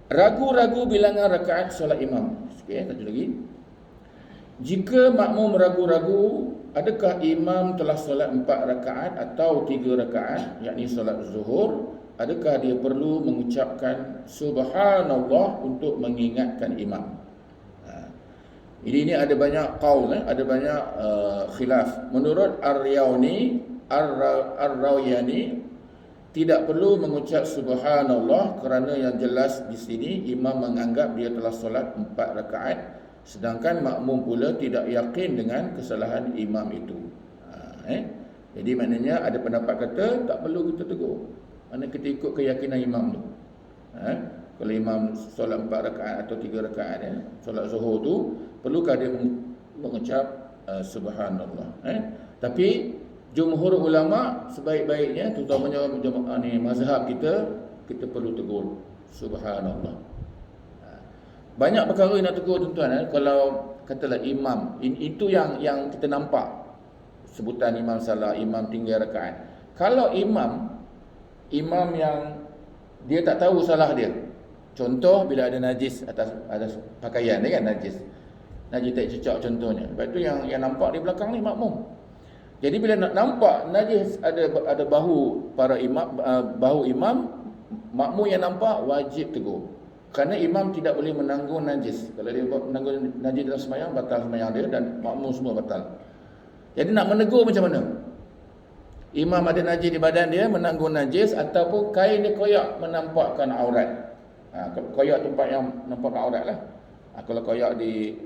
Ragu-ragu bilangan rakaat solat imam. Okey, satu lagi. Jika makmum ragu-ragu adakah imam telah solat 4 rakaat atau 3 rakaat, yakni solat zuhur, adakah dia perlu mengucapkan subhanallah untuk mengingatkan imam? Jadi ini ada banyak qaul, ada banyak khilaf. Menurut Ar-Rawayani, tidak perlu mengucap subhanallah kerana yang jelas di sini imam menganggap dia telah solat 4 rakaat, sedangkan makmum pula tidak yakin dengan kesalahan imam itu. Jadi maknanya ada pendapat kata tak perlu kita tegur. Mana kita ikut keyakinan imam tu. Kalau imam solat 4 rakaat atau 3 rakaat, solat zuhur tu, perlukah dia mengucap subhanallah? Tapi jumhur ulama sebaik-baiknya, terutamanya mazhab kita perlu tegur subhanallah. Banyak perkara yang nak tegur tuan-tuan. Kalau katalah imam, itu yang kita nampak sebutan imam salah, imam tinggal rakaat. Kalau imam yang dia tak tahu salah dia, contoh bila ada najis atas pakaian dia kan, najis tak cecak contohnya. Lepas tu yang nampak di belakang ni makmum. Jadi bila nak nampak najis ada bahu para imam, bahu imam, makmum yang nampak wajib tegur. Kerana imam tidak boleh menanggung najis. Kalau dia menanggung najis dalam sembahyang, batal sembahyang dia dan makmum semua batal. Jadi nak menegur macam mana? Imam ada najis di badan dia, menanggung najis, ataupun kain dia koyak menampakkan aurat. Koyak tempat yang nampakkan aurat lah. Kalau koyak di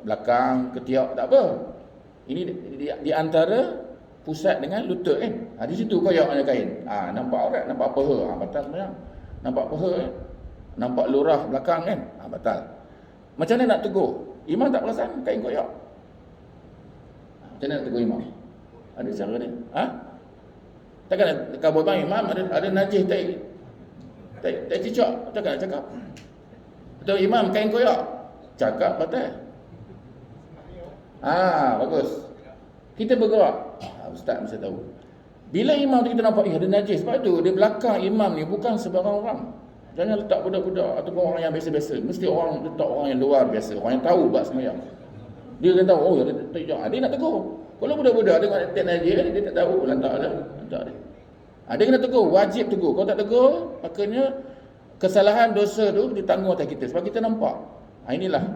belakang ketiak tak apa. Ini di antara pusat dengan lutut kan. Di situ koyaknya kain. Nampak aurat, nampak paha, batal sembahyang. Nampak paha kan? Nampak lurah belakang kan? Batal. Macam mana nak tegur? Imam tak perasan kain koyak. Macam mana nak tegur imam? Ada cara dia. Takkan kalau bang imam ada najis tak cicak, takkan nak cakap. Atau imam kain koyak, cakap batal. Bagus. Kita bergerak. Ustaz mesti tahu. Bila imam tu kita nampak ada najis, sebab tu di belakang imam ni bukan sebarang orang. Jangan letak budak-budak ataupun orang yang biasa-biasa. Mesti orang letak orang yang luar biasa, orang yang tahu bab sembahyang. Dia kan tahu, dia nak tegur. Kalau budak-budak tengok letak najis, dia tak tahu, lantak dia. Dia kena tegur, wajib tegur. Kalau tak tegur, makanya kesalahan dosa tu ditanggung atas kita sebab kita nampak. Inilah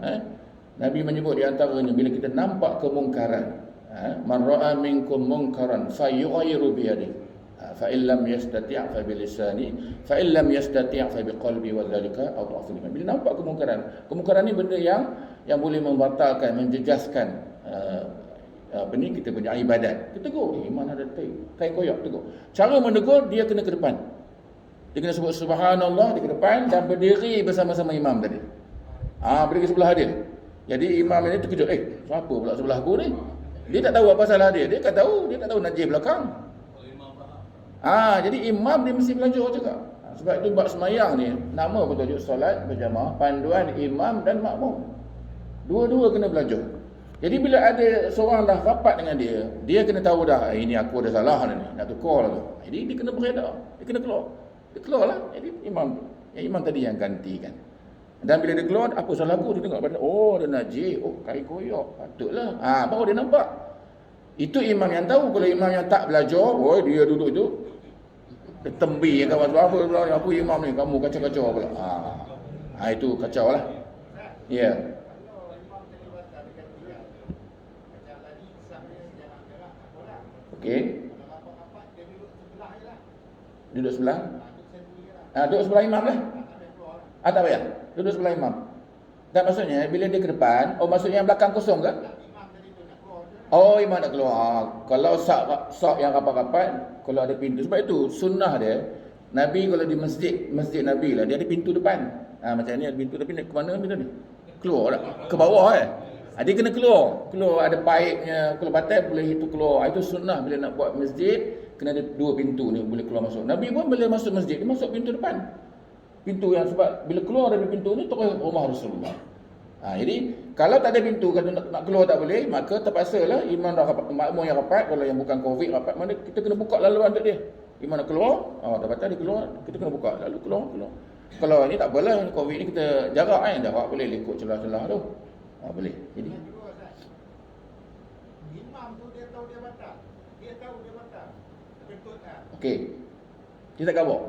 Nabi menyebut di antaranya bila kita nampak kemungkaran, man ra'a minkum munkaran fayughayyiru bi yadihi, fa in lam yastati' fa bi lisani, fa in lam yastati' fa bi qalbi wa dzalika adhafu iman. Bila nampak kemungkaran ni benda yang boleh membatalkan, menjejaskan kita punya ibadat. Kita tegur, iman ada kain koyak, tegur. Cara menegur, dia kena ke depan. Dia kena sebut subhanallah, dia ke depan dan berdiri bersama-sama imam tadi. Berdiri sebelah dia. Jadi imam ini terkejut, siapa pula sebelah aku ni? Dia tak tahu apa salah dia. Dia tak tahu najis belakang. Jadi imam dia mesti belajar juga. Sebab itu bab semayang ni, nama bertajuk solat berjamaah, panduan imam dan makmum. Dua-dua kena belajar. Jadi bila ada seorang dah rapat dengan dia kena tahu dah, ini aku ada salah ni, nak tukar lah tu. Jadi dia kena beredar, dia kena keluar. Dia keluar lah. Jadi imam tadi yang gantikan. Dan bila dia keluar, apa salah aku? Dia tengok badan, ada najis, kain koyak, patutlah. Baru dia nampak. Itu imam yang tahu. Kalau imam yang tak belajar, dia duduk tu, dia tembi kawan tu, apa imam ni, kamu kacau-kacau pula. Itu kacau lah. Ya. Okey. Duduk sebelah. Duduk sebelah imam lah. Tak payah. Duduk sebelah imam. Dan maksudnya bila dia ke depan, maksudnya yang belakang kosong ke? Imam nak keluar. Kalau sak yang rapat-rapat, kalau ada pintu. Sebab itu sunnah dia, Nabi kalau di masjid Nabi lah, dia ada pintu depan. Macam ni ada pintu, tapi ke mana pintu ni? Keluar tak? Ke bawah dia kena keluar ada paipnya. Kalau batal boleh itu keluar. Itu sunnah bila nak buat masjid, kena ada dua pintu ni boleh keluar masuk. Nabi pun bila masuk masjid, dia masuk pintu depan. Pintu yang sebab bila keluar dari pintu ni terus rumah Rasulullah. Jadi kalau tak ada pintu, kalau nak keluar tak boleh, maka terpaksalah imam dah rapat, makmum yang rapat, kalau yang bukan covid rapat, mana kita kena buka laluan untuk dia. Imam nak keluar, dah batal dia keluar, kita kena buka lalu keluar. Kalau ni tak apalah, Covid ni kita jarak kan, jarak boleh ikut celah-celah tu. Boleh. Jadi Yang kedua, Ustaz, imam tu dia tahu dia batal. Dia tahu dia batal. Kentut lah. okey. Dia tak khabar.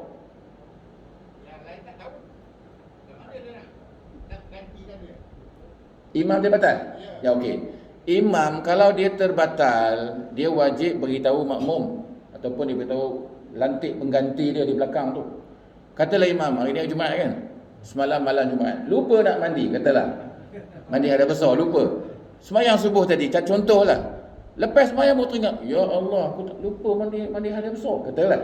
Yang lain tak tahu. Macam mana dia nak gantikan dia? Imam dia batal? Ya. Ya, okey. Imam kalau dia terbatal, dia wajib beritahu makmum ataupun dia beritahu lantik pengganti dia di belakang tu. Katalah imam, hari ni Jumaat kan? Semalam malam Jumaat, lupa nak mandi, katalah. Mandi ada besar, lupa. Semayang subuh tadi, contohlah. Lepas semayang baru teringat, ya Allah, aku tak lupa mandi hari besar, katalah.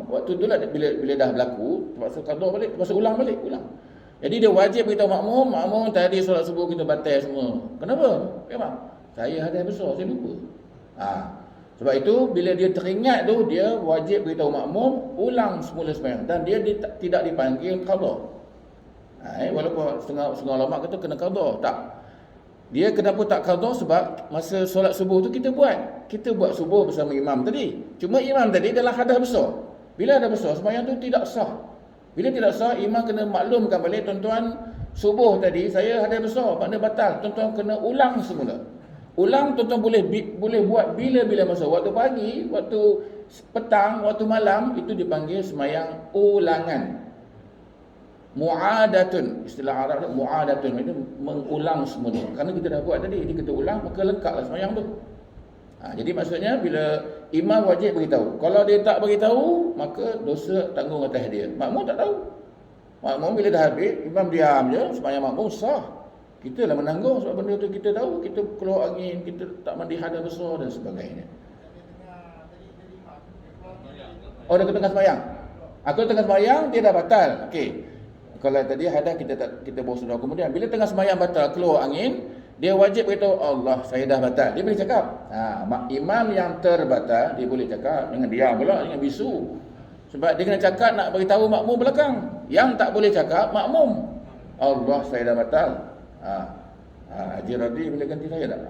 Waktu tu lah bila dah berlaku, terpaksa qada balik, terpaksa ulang balik. Jadi dia wajib beritahu makmum tadi solat subuh kita batal semua. Kenapa? Memang saya hadis besar, saya lupa. Sebab itu bila dia teringat tu, dia wajib beritahu makmum, ulang semula sembahyang dan dia tidak dipanggil qada. Walaupun setengah ulama kata kena qada, tak. Dia kenapa tak qada? Sebab masa solat subuh tu kita buat subuh bersama imam tadi. Cuma imam tadi dalam hadas besar. Bila hadas besar, sembahyang tu tidak sah. Bila tidak sah, imam kena maklumkan balik, tuan-tuan, subuh tadi saya hadas besar, makna batal. Tuan-tuan kena ulang semula. Ulang tuan-tuan boleh buat bila-bila masa. Waktu pagi, waktu petang, waktu malam, itu dipanggil sembahyang ulangan. Mu'adatun, istilah Arab ni mu'adatun, itu mengulang semula. Kerana kita dah buat tadi, jadi kita ulang, maka lengkaplah sembahyang tu. Jadi maksudnya bila imam wajib beritahu. Kalau dia tak beritahu, maka dosa tanggung atas dia. Makmum tak tahu. Makmum bila dah habis, imam diam je, sembahyang makmum sah. Kita lah menanggung sebab benda tu kita tahu, kita keluar angin, kita tak mandi hadas besar dan sebagainya. Dia tengah sembahyang. Kalau tengah sembahyang dia dah batal. Okey. Kalau tadi hadas kita bawa sudah, kemudian bila tengah sembahyang batal keluar angin, dia wajib beritahu Allah saya dah batal. Dia boleh cakap. Imam yang terbatal dia boleh cakap, dengan diam pula, dengan bisu. Sebab dia kena cakap nak beritahu makmum belakang. Yang tak boleh cakap makmum. Allah saya dah batal. Haji Radhi bila ganti saya tak?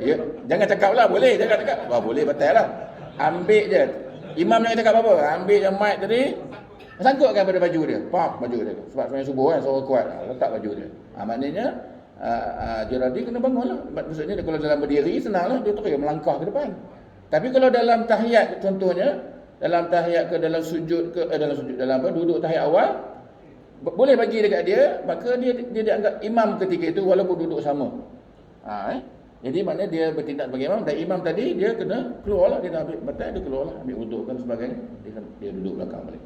Ya, jangan cakap lah, boleh jangan cakap. Boleh batal lah. Ambil je. Imam jangan cakap apa-apa. Ambil je mic tadi, sangkutkan pada baju dia. Pop baju dia. Sebab semayang subuh kan, suara kuat. Letak baju dia. Maknanya Haji Radhi kena bangun lah. Maksudnya kalau dalam berdiri senang lah, dia terus melangkah ke depan. Tapi kalau dalam tahiyat contohnya, dalam tahiyat ke dalam sujud ke dalam duduk tahiyat awal, boleh bagi dekat dia, maka dia dianggap imam ketika itu walaupun duduk sama. Jadi maknanya dia bertindak sebagai imam, dan imam tadi dia kena keluarlah, dia dah ambil batal, dia keluarlah, ambil wuduk dan sebagainya, dia duduk belakang balik.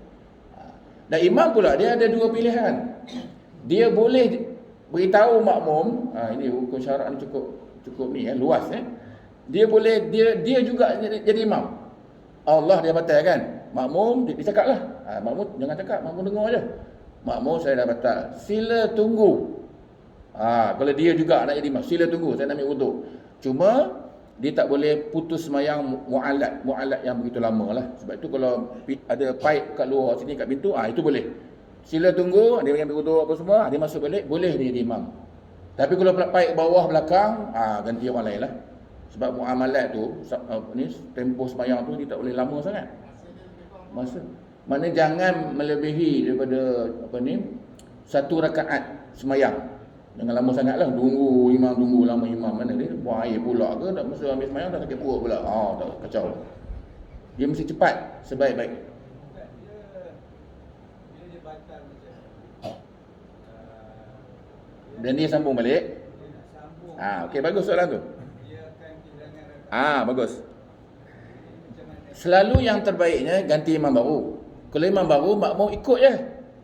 Dan imam pula dia ada dua pilihan. Dia boleh beritahu makmum, ini hukum syarak ni cukup ni luas Dia boleh dia juga jadi imam. Allah dia batal kan, makmum dia cakaplah. Makmum jangan cakap, makmum dengar aje. Makmum saya dah batal, sila tunggu. Kalau dia juga nak jadi imam, sila tunggu, saya nak ambil wuduk. Cuma dia tak boleh putus sembahyang mu'alat yang begitu lama lah. Sebab itu kalau ada pipe kat luar sini kat pintu, itu boleh. Sila tunggu, dia ambil wuduk apa semua, dia masuk balik, boleh dia jadi imam. Tapi kalau pipe bawah belakang, ganti orang lain lah. Sebab muamalat tu, tempoh sembahyang tu dia tak boleh lama sangat. Masa mana jangan melebihi daripada satu rakaat sembahyang. Jangan lama sangatlah, tunggu lama imam mana dia buang air pula ke, tak masa habis sembahyang dah sakit perut pula. Tak kacau. Dia mesti cepat sebaik-baik. Dia batal macam dan dia sambung balik. Okey, bagus soalan tu. Bagus. Selalu yang terbaiknya ganti imam baru. Kalau imam baru, makmum ikut je.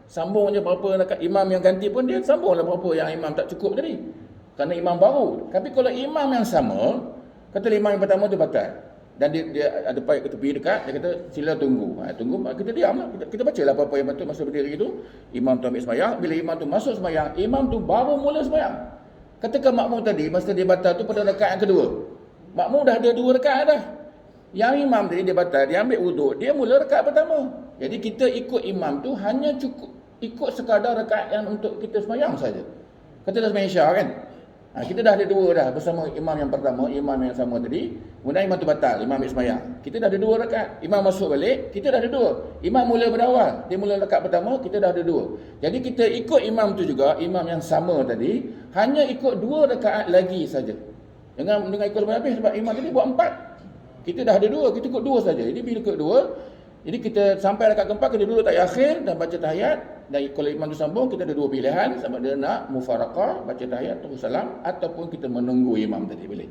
Sambung je berapa dekat imam yang ganti pun dia sambunglah berapa yang imam tak cukup tadi. Kerana imam baru. Tapi kalau imam yang sama, kata imam yang pertama tu batal. Dan dia ada baik ke tepi dekat, dia kata sila tunggu. Tunggu, kita diamlah. Kita bacalah apa-apa yang betul masa berdiri itu. Imam tu ambil sembahyang, bila imam tu masuk sembahyang, imam tu baru mula sembahyang. Katakan makmum tadi masa dia batal tu pada rakaat yang kedua. Makmum dah ada 2 rakaat dah. Yang imam tadi dia batal, dia ambil wuduk, dia mula rakaat pertama. Jadi kita ikut imam tu hanya cukup ikut sekadar rakaat yang untuk kita sembahyang saja. Kata dah sembahyang Isyak kan. Kita dah ada dua dah bersama imam yang pertama, imam yang sama tadi. Kemudian imam tu batal, imam ambil sembahyang. Kita dah ada dua rakaat. Imam masuk balik, kita dah ada dua. Imam mula berawal, dia mula rakaat pertama, kita dah ada dua. Jadi kita ikut imam tu juga, imam yang sama tadi, hanya ikut dua rakaat lagi saja. Dengan ikut sampai habis sebab imam tadi buat 4. Kita dah ada dua, kita ikut dua saja. Jadi bila ikut dua, jadi kita sampai rakaat keempat, kita duduk tahiyat akhir dan baca tahiyat. Dan kalau imam tu sambung, kita ada dua pilihan. Sama dia nak mufaraqah, baca tahiyat, terus salam. Ataupun kita menunggu imam tadi boleh.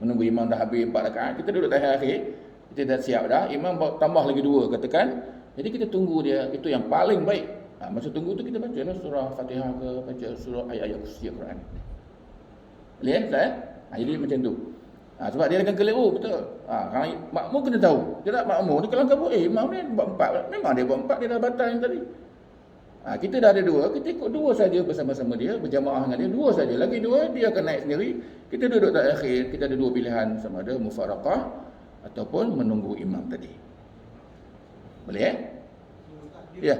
Menunggu imam dah habis 4 rakaat. Kita duduk tahiyat akhir. Kita dah siap dah. Imam tambah lagi 2 katakan. Jadi kita tunggu dia. Itu yang paling baik. Masa tunggu tu kita baca lah surah Fatihah ke, baca surah ayat-ayat kursi Quran. Boleh tak? Jadi macam tu. Sebab dia akan keliru, betul. Kalau makmum kena tahu. Dia tak makmum ni kalau kabut, imam ni buat 4. Memang dia buat 4, dia dah batal yang tadi. Kita dah ada 2, kita ikut 2 saja bersama-sama dia, berjamaah dengan dia, 2 saja. Lagi 2 dia akan naik sendiri. Kita duduk tak akhir, kita ada 2 pilihan, sama ada mufaraqah ataupun menunggu imam tadi. Boleh Ya.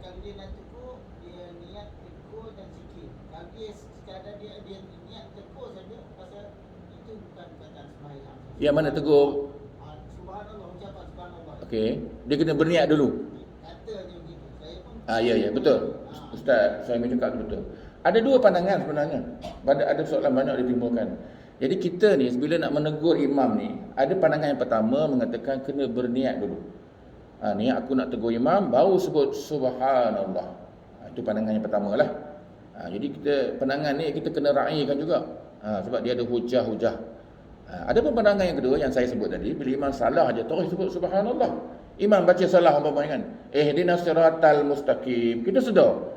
Kalau dia nak tegur, dia niat tegur dan zikir. Kalau dia sekadar dia niat tegur saja, pasal itu bukan perkataan sembahyang. Yang mana tegur? Subhanallah, ucapan subhanallah. Okey, dia kena berniat dulu. Katanya begitu. Saya pun Ya, betul. Ustaz, saya cakap betul. Ada 2 pandangan sebenarnya. Ada soalan banyak ditimbulkan. Jadi kita ni bila nak menegur imam ni, ada pandangan yang pertama mengatakan kena berniat dulu. Ni aku nak tegur imam, baru sebut subhanallah. Itu pandangan yang pertama lah. Jadi pandangan ni kita kena raikan juga. Sebab dia ada hujah-hujah. Ada pun pandangan yang kedua yang saya sebut tadi, bila imam salah aja terus sebut subhanallah. Imam baca salah umpamanya kan, ihdinas siratal mustaqim. Kita sedar.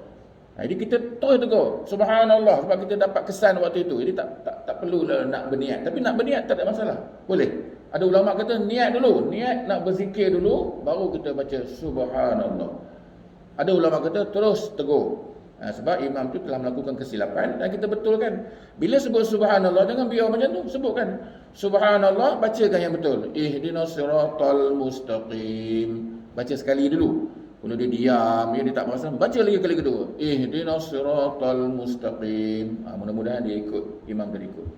Jadi kita terus tegur subhanallah sebab kita dapat kesan waktu itu. Jadi tak perlulah nak berniat. Tapi nak berniat tak ada masalah. Boleh. Ada ulama kata niat dulu, niat nak berzikir dulu baru kita baca subhanallah. Ada ulama kata terus tegur. Sebab imam tu telah melakukan kesilapan dan kita betulkan. Bila sebut subhanallah jangan biar macam tu, sebutkan subhanallah, bacakan yang betul. Ihdinas siratal mustaqim. Baca sekali dulu. Kalau dia diam, dia tak perasan, baca lagi kali kedua. Ihdinas siratal mustaqim. Mudah-mudahan dia ikut, imam tadi ikut.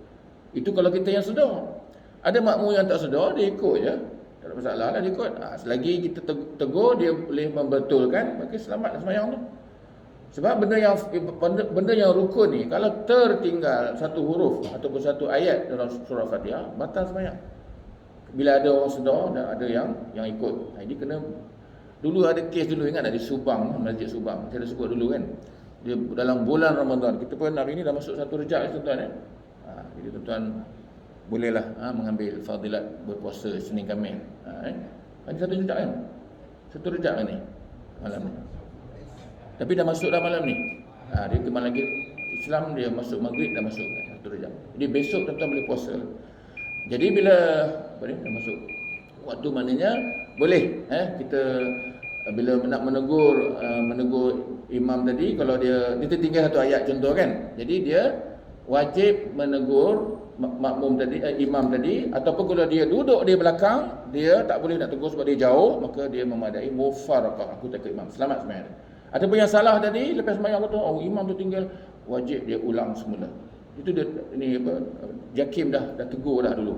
Itu kalau kita yang sedar. Ada makmum yang tak sedar, dia ikut je. Tak ada masalah lah, dia ikut. Selagi kita tegur, dia boleh membetulkan, maka selamat sembahyang tu. Sebab benda yang rukun ni, kalau tertinggal satu huruf ataupun satu ayat dalam surah Fatihah, batal sembahyang. Bila ada orang sedar dan ada yang ikut. Jadi kena. Dulu ada kes dulu, ingat tak, di Subang, Masjid Subang. Saya dah sebut dulu kan. Dia dalam bulan Ramadan. Kita pun hari ni dah masuk 1 Rejab tuan-tuan . Jadi tuan-tuan bolehlah mengambil fadilat berpuasa Senin Khamis. Ada 1 Rejab kan? 1 Rejab kan ni? Malam ni. Tapi dah masuk dah malam ni. Dia ke malam Islam, dia masuk maghrib dah masuk 1 Rejab. Jadi besok tuan-tuan boleh puasa. Jadi bila dah masuk waktu maknanya boleh kita bila nak menegur imam tadi, kalau dia tertinggal satu ayat contoh kan. Jadi dia wajib menegur makmum tadi, imam tadi, ataupun kalau dia duduk di belakang, dia tak boleh nak tegur sebab dia jauh, maka dia memadai mufaraqah, aku tak ikut imam, selamat sembahyang. Ataupun yang salah tadi lepas sembahyang kata imam tu tinggal, wajib dia ulang semula. Itu dia Jakim dah tegur dah dulu.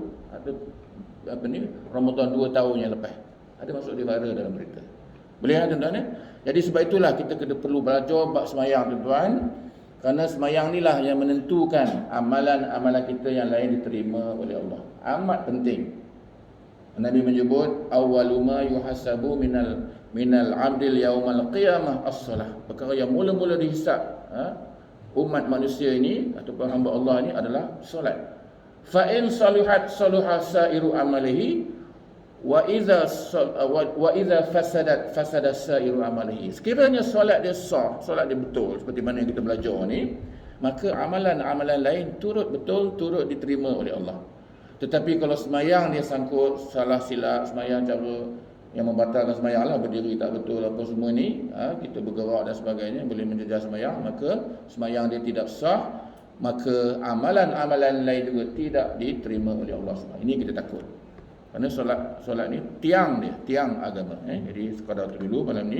Ramadan 2 tahun yang lepas. Ada masuk di viral dalam berita. Boleh tuan-tuan . Jadi sebab itulah kita perlu belajar bab sembahyang tuan-tuan. Kerana sembahyang inilah yang menentukan amalan-amalan kita yang lain diterima oleh Allah. Amat penting. Nabi menyebut awwalu ma yuhasabu minal 'abdil yaumal qiyamah as-salah. Perkara yang mula-mula dihisab umat manusia ini ataupun hamba Allah ini adalah solat. Fa in salihat salaha sairu amalihi wa idza fasada sairu amalihi. Sekiranya solat dia sah, solat dia betul seperti mana yang kita belajar ni, maka amalan-amalan lain turut betul, turut diterima oleh Allah. Tetapi kalau sembahyang dia sangkut salah silap, sembahyang cara yang membatalkan sembahyang lah, berdiri tak betul apa semua ni, kita bergerak dan sebagainya boleh menjejah sembahyang, maka sembahyang dia tidak sah. maka amalan-amalan lain juga tidak diterima oleh Allah SWT. Ini kita takut. Kerana solat ni tiang dia, tiang agama. Jadi sekadar itu dulu malam ni.